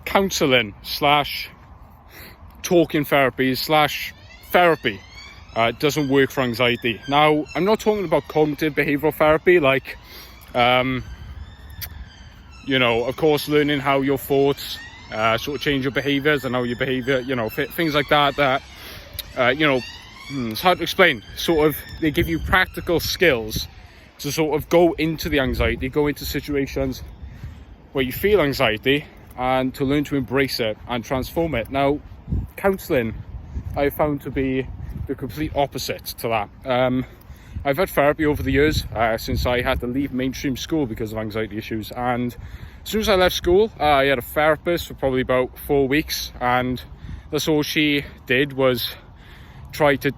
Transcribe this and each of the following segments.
counselling slash talking therapy slash therapy doesn't work for anxiety. Now, I'm not talking about cognitive behavioral therapy, like, of course, learning how your thoughts sort of change your behaviours and how your behaviour, things like that, it's hard to explain. Sort of, they give you practical skills to sort of go into the anxiety, go into situations where you feel anxiety, and to learn to embrace it and transform it. Now, counselling I found to be the complete opposite to that. I've had therapy over the years since I had to leave mainstream school because of anxiety issues, and as soon as I left school, I had a therapist for probably about 4 weeks, and that's all she did was try to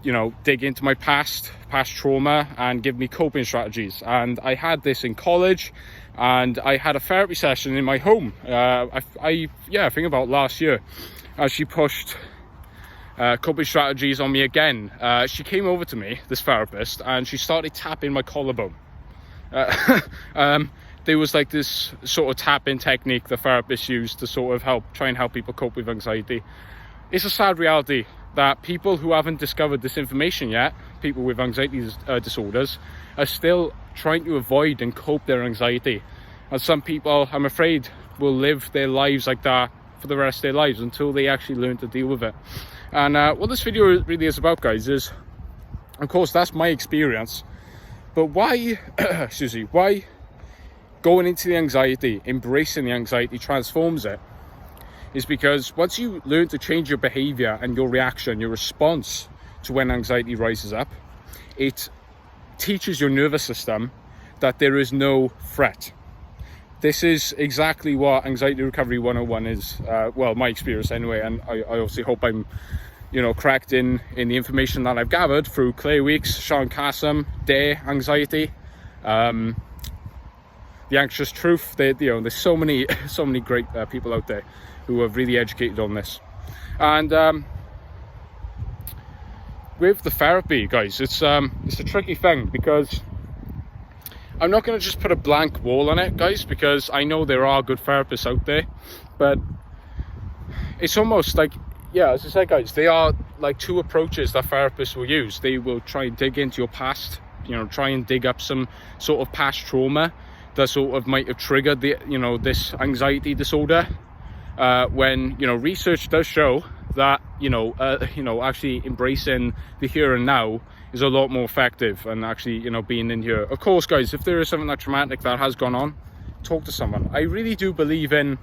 dig into my past trauma and give me coping strategies. And I had this in college, and I had a therapy session in my home. I think about last year, as she pushed coping strategies on me again. She came over to me, this therapist, and she started tapping my collarbone. There was like this sort of tapping technique the therapist used to sort of try and help people cope with anxiety. It's a sad reality that people who haven't discovered this information yet, people with anxiety disorders, are still trying to avoid and cope their anxiety. And some people, I'm afraid, will live their lives like that for the rest of their lives until they actually learn to deal with it. And what this video really is about, guys, is, of course, that's my experience. But why, why going into the anxiety, embracing the anxiety transforms it, is because once you learn to change your behavior and your reaction, your response to when anxiety rises up, it teaches your nervous system that there is no threat. This is exactly what Anxiety Recovery 101 is, my experience anyway, and I obviously hope I'm correct in the information that I've gathered through Claire Weeks, Sean Kassam, Dare Anxiety, The Anxious Truth. There's so many great people out there who have really educated on this. And with the therapy, guys, it's a tricky thing, because I'm not going to just put a blank wall on it, guys, because I know there are good therapists out there, but it's almost like, as I said, guys, they are like two approaches that therapists will use. They will try and dig into your past, try and dig up some sort of past trauma that sort of might have triggered this anxiety disorder. When research does show that actually embracing the here and now is a lot more effective, and actually being in here. Of course, guys, if there is something that traumatic that has gone on, talk to someone. I really do believe in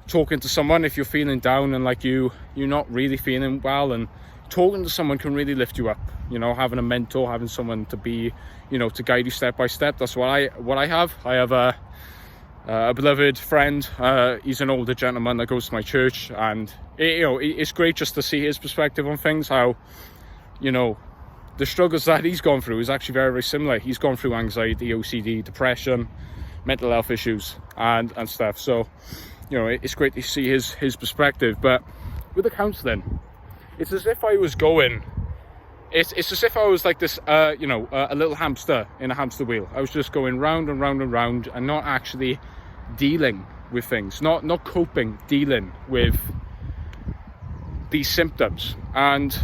talking to someone if you're feeling down and like you're not really feeling well, and talking to someone can really lift you up. Having a mentor, having someone to be to guide you step by step. That's what I have. I have a beloved friend. He's an older gentleman that goes to my church, and it's great just to see his perspective on things. How the struggles that he's gone through is actually very, very similar. He's gone through anxiety, OCD, depression, mental health issues, and stuff. So it's great to see his perspective. But with the counselling, it's as if I was going. It's as if I was like this, a little hamster in a hamster wheel. I was just going round and round and round, and not actually dealing with things, not coping, dealing with these symptoms. And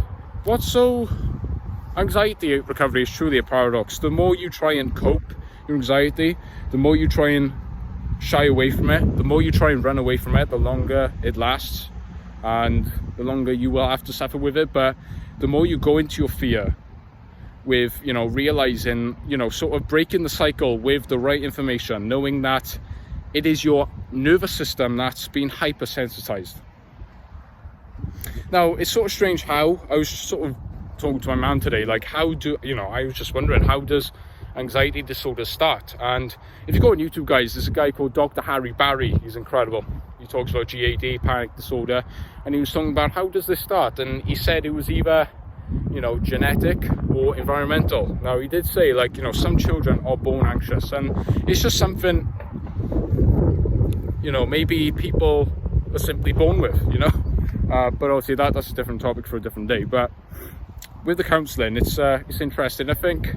anxiety recovery is truly a paradox. The more you try and cope your anxiety, the more you try and shy away from it, the more you try and run away from it, the longer it lasts, and the longer you will have to suffer with it. But the more you go into your fear with, realizing, sort of breaking the cycle with the right information, knowing that it is your nervous system that's been hypersensitized. Now, it's sort of strange how I was sort of talking to my mum today, like I was just wondering, how does anxiety disorder start? And if you go on YouTube, guys, there's a guy called Dr. Harry Barry. He's incredible. He talks about GAD, panic disorder, and he was talking about how does this start, and he said it was either genetic or environmental. Now, he did say, some children are born anxious, and it's just something maybe people are simply born with, but obviously that's a different topic for a different day. But with the counselling, it's interesting. I think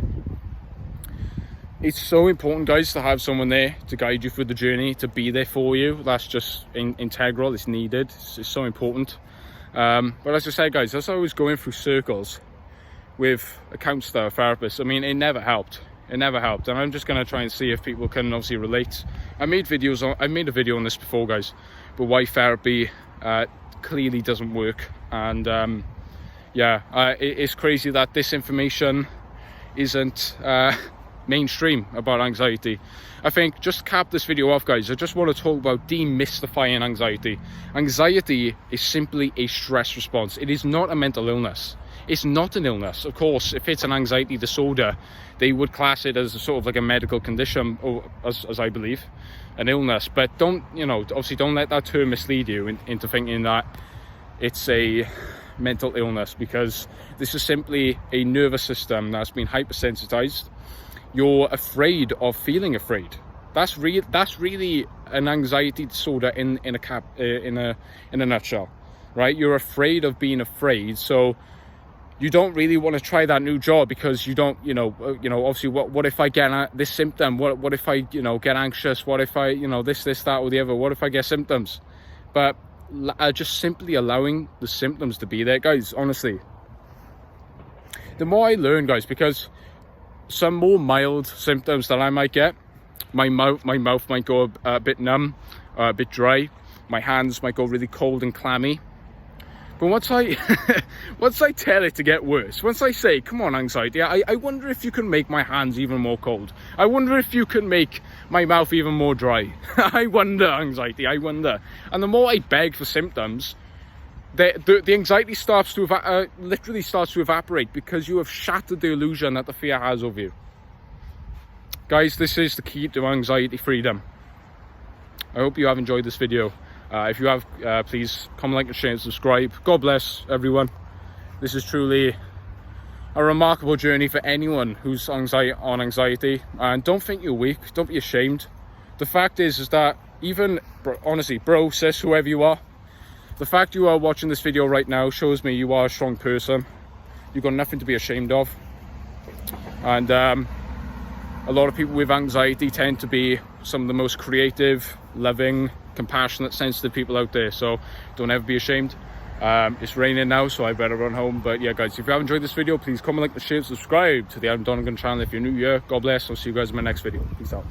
it's so important, guys, to have someone there to guide you through the journey, to be there for you. That's just integral. It's needed. It's so important. But as I said, guys, as I was going through circles with a counsellor, a therapist, I mean, it never helped. It never helped. And I'm just going to try and see if people can obviously relate. I made a video on this before, guys, but why therapy clearly doesn't work. And it's crazy that this information isn't mainstream about anxiety. I think, just to cap this video off, guys, I just want to talk about demystifying anxiety. Anxiety is simply a stress response. It is not a mental illness. It's not an illness. Of course, if it's an anxiety disorder, they would class it as a sort of like a medical condition, or as I believe, an illness. But don't, obviously don't let that term mislead you into thinking that it's a mental illness, because this is simply a nervous system that's been hypersensitized. You're afraid of feeling afraid. That's really an anxiety disorder in a nutshell, right? You're afraid of being afraid, so you don't really want to try that new job because you don't, obviously, what if I get this symptom? What if I, get anxious? What if I, this, that, or the other? What if I get symptoms? But just simply allowing the symptoms to be there, guys, honestly. The more I learn, guys, because some more mild symptoms that I might get, my mouth might go a bit numb, a bit dry. My hands might go really cold and clammy. But once I tell it to get worse, once I say, come on, anxiety, I wonder if you can make my hands even more cold. I wonder if you can make my mouth even more dry. I wonder, anxiety, I wonder. And the more I beg for symptoms, the anxiety starts to literally starts to evaporate, because you have shattered the illusion that the fear has of you. Guys, this is the key to anxiety freedom. I hope you have enjoyed this video. If you have, please comment, like, and share, and subscribe. God bless everyone. This is truly a remarkable journey for anyone who's on anxiety. And don't think you're weak. Don't be ashamed. The fact is that even, honestly, bro, sis, whoever you are, the fact you are watching this video right now shows me you are a strong person. You've got nothing to be ashamed of. And a lot of people with anxiety tend to be some of the most creative, loving, compassionate, sensitive people out there. So don't ever be ashamed. It's raining now, so I better run home. But yeah, guys, if you have enjoyed this video, please comment, like, share, subscribe to the Adam Donegan channel if you're new here. God bless. I'll see you guys in my next video. Peace out.